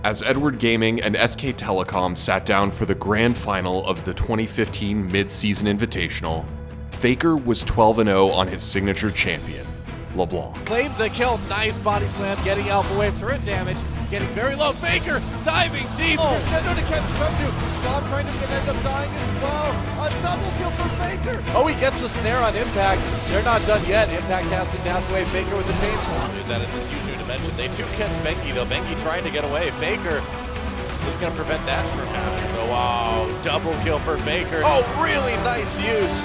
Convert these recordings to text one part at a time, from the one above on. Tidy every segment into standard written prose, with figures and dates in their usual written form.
As Edward Gaming and SK Telecom sat down for the grand final of the 2015 Mid-Season Invitational, Faker was 12-0 on his signature champion, LeBlanc. Claims a kill, nice body slam, getting alpha wave turret damage, getting very low. Faker diving deep. Crescendo to catch revenue. Sean trying to end up dying as well. A double kill for Faker. Oh, he gets the snare on Impact. They're not done yet. Impact casts the dash away. Faker with the chase one. Who's at it this huge new dimension. They too catch Bengi though. Bengi trying to get away. Faker is going to prevent that from happening. Oh, wow, double kill for Faker. Oh, really nice use.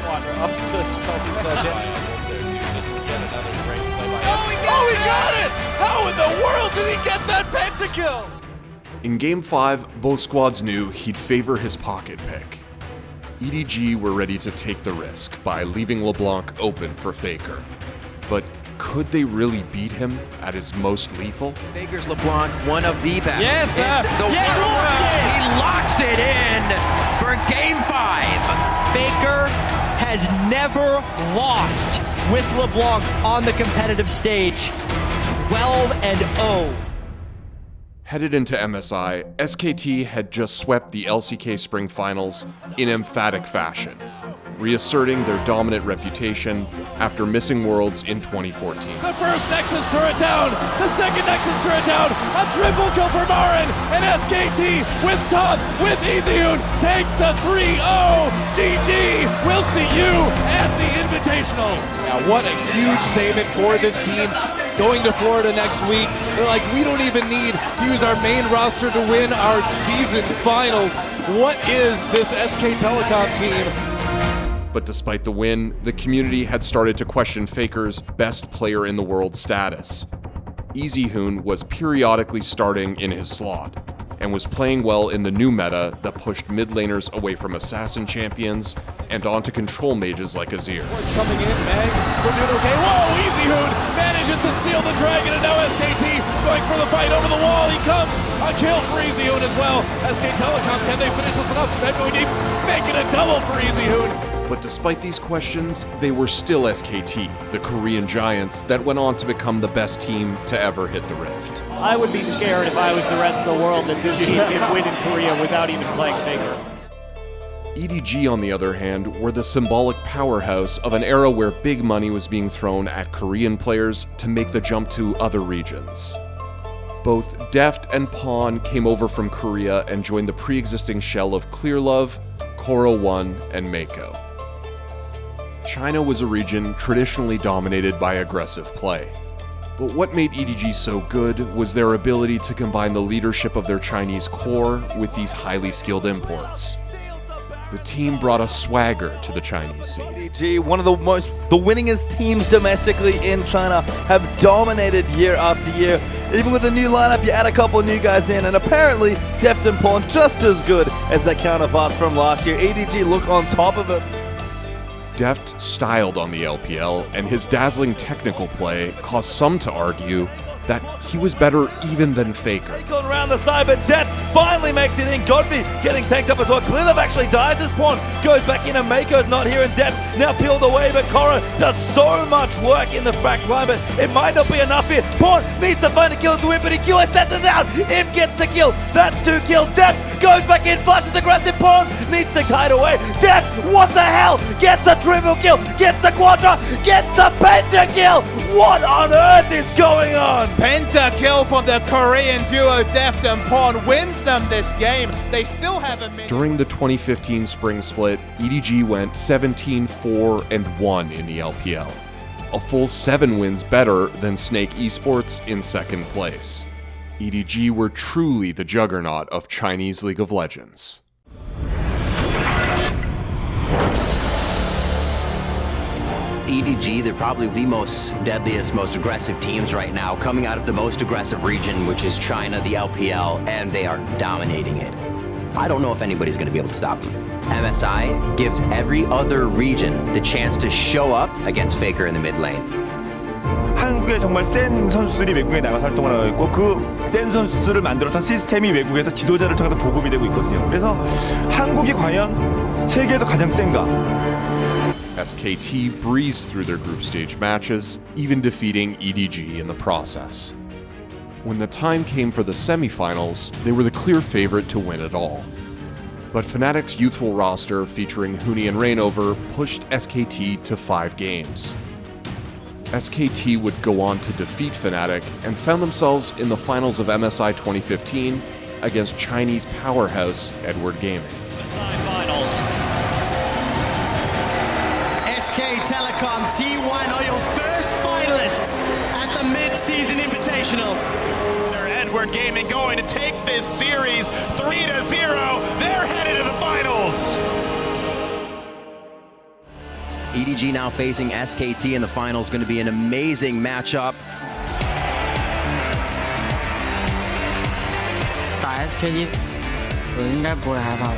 Up the spell. Oh, he got it! How in the world did he get that pentakill? In Game 5, both squads knew he'd favor his pocket pick. EDG were ready to take the risk by leaving LeBlanc open for Faker. But could they really beat him at his most lethal? Faker's LeBlanc, one of the best. Yes, sir! He locks it in for Game 5. Faker has never lost with LeBlanc on the competitive stage. 12-0. Headed into MSI, SKT had just swept the LCK Spring Finals in emphatic fashion, reasserting their dominant reputation after missing Worlds in 2014. The first Nexus turret down, the second Nexus turret down, a triple kill for Marin, and SKT with top, with Easyhoon, takes the 3-0. GG, we'll see you at the Invitational. Now what a huge statement for this team. Going to Florida next week, they're like, we don't even need to use our main roster to win our season finals. What is this SK Telecom team? But despite the win, the community had started to question Faker's best player in the world status. Easyhoon was periodically starting in his slot, and was playing well in the new meta that pushed mid laners away from assassin champions and onto control mages like Azir. It's coming in, Meg, so doing okay. Whoa, Easyhoon manages to steal the dragon, and now SKT going for the fight over the wall. He comes, a kill for Easyhoon as well. SK Telecom, can they finish this one up? Meg going deep, making a double for Easyhoon. But despite these questions, they were still SKT, the Korean giants that went on to become the best team to ever hit the Rift. I would be scared if I was the rest of the world that this team can win in Korea without even playing Faker. EDG, on the other hand, were the symbolic powerhouse of an era where big money was being thrown at Korean players to make the jump to other regions. Both Deft and Pawn came over from Korea and joined the pre-existing shell of Clearlove, Koro1, and Mako. China was a region traditionally dominated by aggressive play. But what made EDG so good was their ability to combine the leadership of their Chinese core with these highly skilled imports. The team brought a swagger to the Chinese scene. EDG, one of the winningest teams domestically in China, have dominated year after year. Even with the new lineup, you add a couple new guys in, and apparently Deft and Pawn just as good as their counterparts from last year. EDG look on top of it. Deft styled on the LPL, and his dazzling technical play caused some to argue that he was better even than Faker. Going around the side, but Deft finally makes it in. Godby getting tanked up as well. Clearlove actually dies as Pawn goes back in, and Mako's not here, and Deft now peeled away, but Koro does so much work in the back line, but it might not be enough here. Pawn needs to find a kill to win, but he QSS's out. Im gets the kill. That's 2 kills. Deft goes back in, flashes aggressive. Pawn needs to kite away. Deft, what the hell? Gets a triple kill, gets the quadra, gets the pentakill. What on earth is going on? Pentakill from the Korean duo Deft and Pawn wins them this game. They still have a minute. During the 2015 Spring Split, EDG went 17-4-1 in the LPL, a full 7 wins better than Snake Esports in second place. EDG were truly the juggernaut of Chinese League of Legends. EDG, they're probably the most deadliest, most aggressive teams right now, coming out of the most aggressive region, which is China, the LPL, and they are dominating it. I don't know if anybody's going to be able to stop them. MSI gives every other region the chance to show up against Faker in the mid lane. 한국에 정말 센 선수들이 외국에 나가서 활동을 하고 있고 그 센 선수들을 만들었던 시스템이 외국에서 지도자를 통해서 보급이 되고 있거든요. 그래서 한국이 과연 세계에서 가장 센가? SKT breezed through their group stage matches, even defeating EDG in the process. When the time came for the semifinals, they were the clear favorite to win it all. But Fnatic's youthful roster featuring Huni and Reignover pushed SKT to 5 games. SKT would go on to defeat Fnatic and found themselves in the finals of MSI 2015 against Chinese powerhouse Edward Gaming. MSI Finals. SK Telecom T1 are your first finalists at the mid-season Invitational. Edward Gaming going to take this series 3-0. They're headed to the finals. EDG now facing SKT in the finals. Going to be an amazing matchup. SKT 我应该不会害怕。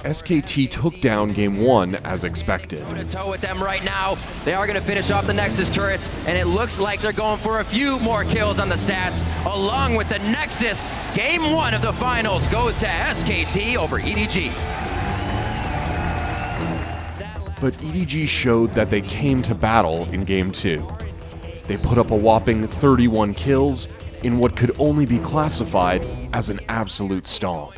SKT took down Game 1 as expected. Toe with them right now. They are going to finish off the Nexus turrets, and it looks like they're going for a few more kills on the stats, along with the Nexus. Game 1 of the finals goes to SKT over EDG. But EDG showed that they came to battle in Game 2. They put up a whopping 31 kills in what could only be classified as an absolute stomp.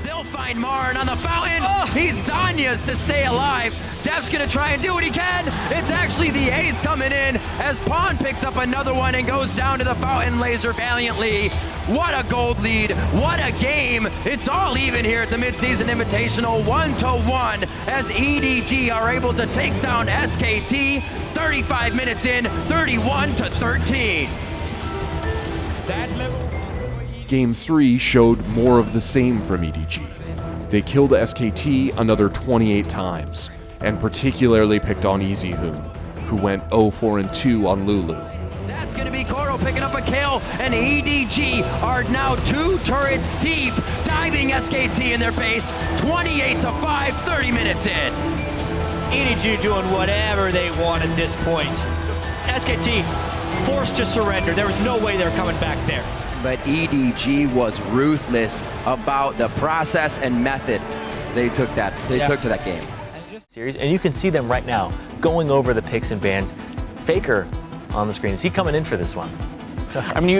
They'll find Marn on the fountain. He Zanya's to stay alive. Def's gonna try and do what he can. It's actually the ace coming in as Pawn picks up another one and goes down to the fountain laser valiantly. What a gold lead, what a game. It's all even here at the midseason invitational, 1-1 as EDG are able to take down SKT 35 minutes in, 31-13. Game 3 showed more of the same from EDG. They killed SKT another 28 times, and particularly picked on Easyhoon, who went 0-4-2 on Lulu. That's going to be Koro picking up a kill, and EDG are now 2 turrets deep, diving SKT in their base, 28-5, 30 minutes in. EDG doing whatever they want at this point. SKT forced to surrender. There was no way they were coming back there. But EDG was ruthless about the process and method they took to that game. Series, and you can see them right now going over the picks and bans. Faker on the screen. Is he coming in for this one? I mean,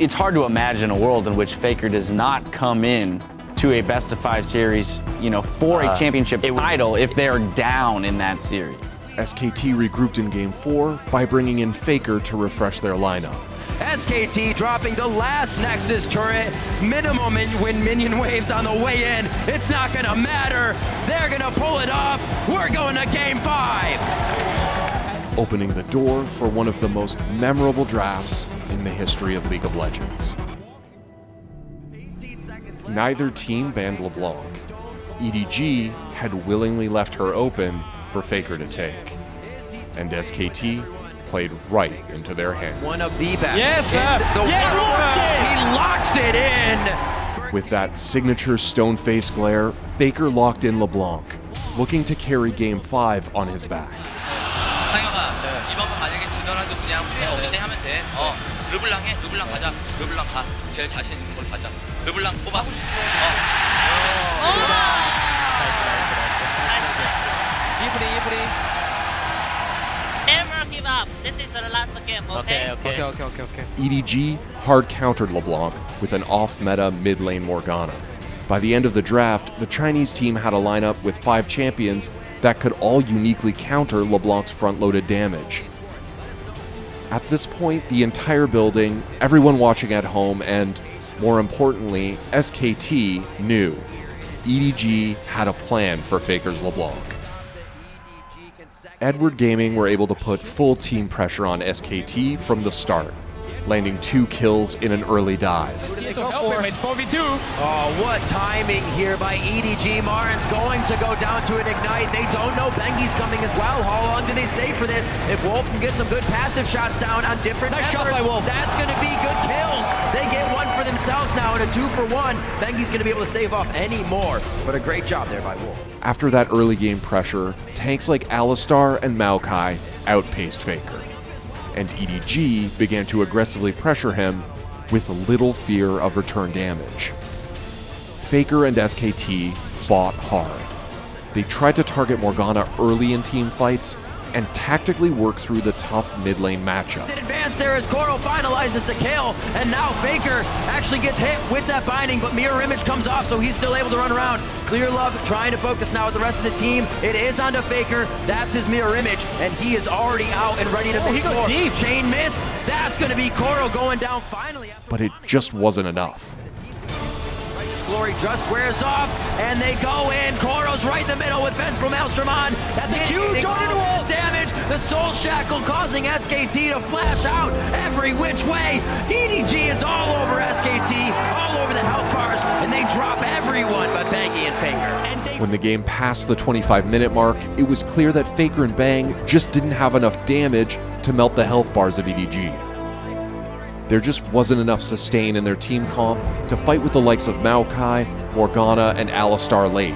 it's hard to imagine a world in which Faker does not come in to a best-of-5 series, you know, for a championship title if they're down in that series. SKT regrouped in Game 4 by bringing in Faker to refresh their lineup. SKT dropping the last Nexus turret, minimum when minion waves on the way in. It's not gonna matter. They're gonna pull it off. We're going to Game 5. Opening the door for one of the most memorable drafts in the history of League of Legends. Neither team banned LeBlanc. EDG had willingly left her open for Faker to take, and SKT played right into their hands. One of the best. Yes, sir. He locks it in. With that signature stone-faced glare, Faker locked in LeBlanc, looking to carry Game 5 on his back. 상혁아, 이번 판 만약에 지더라도 그냥 후회 없이 하면 돼. 르블랑 해. 르블랑 가자. 르블랑 가. 제일 자신 있는 걸 가자. 르블랑 뽑아. Never give up. This is the last game, okay? Okay. EDG hard countered LeBlanc with an off-meta mid-lane Morgana. By the end of the draft, the Chinese team had a lineup with 5 champions that could all uniquely counter LeBlanc's front-loaded damage. At this point, the entire building, everyone watching at home, and, more importantly, SKT knew EDG had a plan for Faker's LeBlanc. Edward Gaming were able to put full team pressure on SKT from the start, landing 2 kills in an early dive. It's 4v2. Oh, what timing here by EDG. Martin's going to go down to an ignite. They don't know Bengi's coming as well. How long do they stay for this? If Wolf can get some good passive shots down on different Nice shot by Wolf. that's going to be good kills. They get one for themselves now and a 2 for 1. Bengi's going to be able to stave off any more. But a great job there by Wolf. After that early game pressure, tanks like Alistar and Maokai outpaced Faker, and EDG began to aggressively pressure him with little fear of return damage. Faker and SKT fought hard. They tried to target Morgana early in team fights, and tactically work through the tough mid lane matchup. Advance there as Koro finalizes the kill, and now Faker actually gets hit with that binding, but Mirror Image comes off, so he's still able to run around. Clear Love trying to focus now with the rest of the team. It is onto Faker. That's his Mirror Image, and he is already out and ready to he goes deep. Chain miss. That's going to be Koro going down finally. But it just wasn't enough. Righteous Glory just wears off, and they go in. Koro's right in the middle with Venge from Maelstrom on. That's a huge damage. The Soul Shackle causing SKT to flash out every which way. EDG is all over SKT, all over the health bars, and they drop everyone but Bangy and Faker. When the game passed the 25-minute mark, it was clear that Faker and Bang just didn't have enough damage to melt the health bars of EDG. There just wasn't enough sustain in their team comp to fight with the likes of Maokai, Morgana, and Alistar late.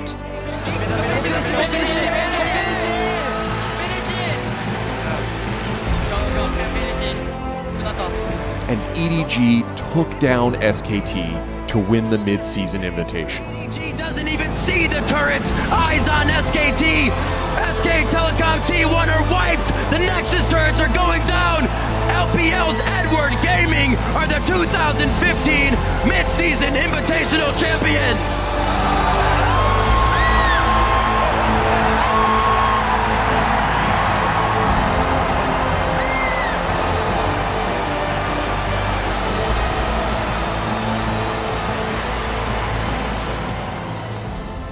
And EDG took down SKT to win the mid-season Invitational. EDG doesn't even see the turrets. Eyes on SKT. SK Telecom T1 are wiped. The Nexus turrets are going down. LPL's Edward Gaming are the 2015 mid-season Invitational champions.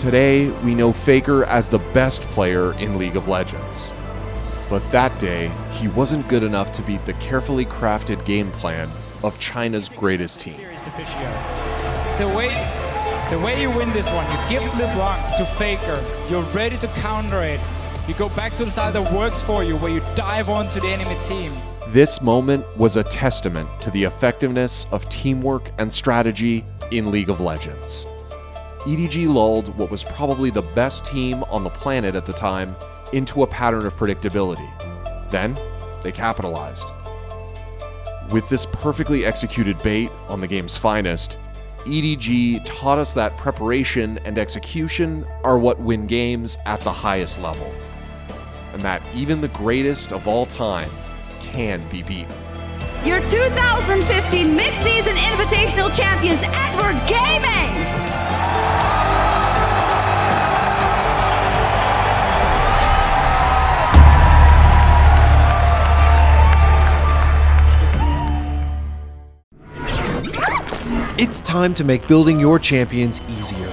Today, we know Faker as the best player in League of Legends. But that day, he wasn't good enough to beat the carefully crafted game plan of China's greatest team. The way you win this one, you give LeBlanc to Faker, you're ready to counter it. You go back to the side that works for you, where you dive onto the enemy team. This moment was a testament to the effectiveness of teamwork and strategy in League of Legends. EDG lulled what was probably the best team on the planet at the time into a pattern of predictability. Then, they capitalized. With this perfectly executed bait on the game's finest, EDG taught us that preparation and execution are what win games at the highest level, and that even the greatest of all time can be beaten. Your 2015 mid-season Invitational champions, Edward Gaming! It's time to make building your champions easier.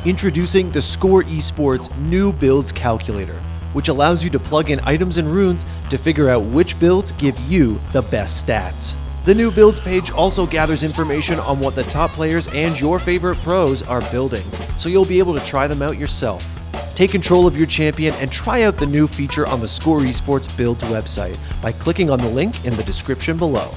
Introducing theScore Esports new builds calculator, which allows you to plug in items and runes to figure out which builds give you the best stats. The new builds page also gathers information on what the top players and your favorite pros are building, so you'll be able to try them out yourself. Take control of your champion and try out the new feature on the theScore Esports builds website by clicking on the link in the description below.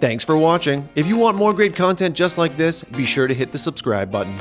Thanks for watching. If you want more great content just like this, be sure to hit the subscribe button.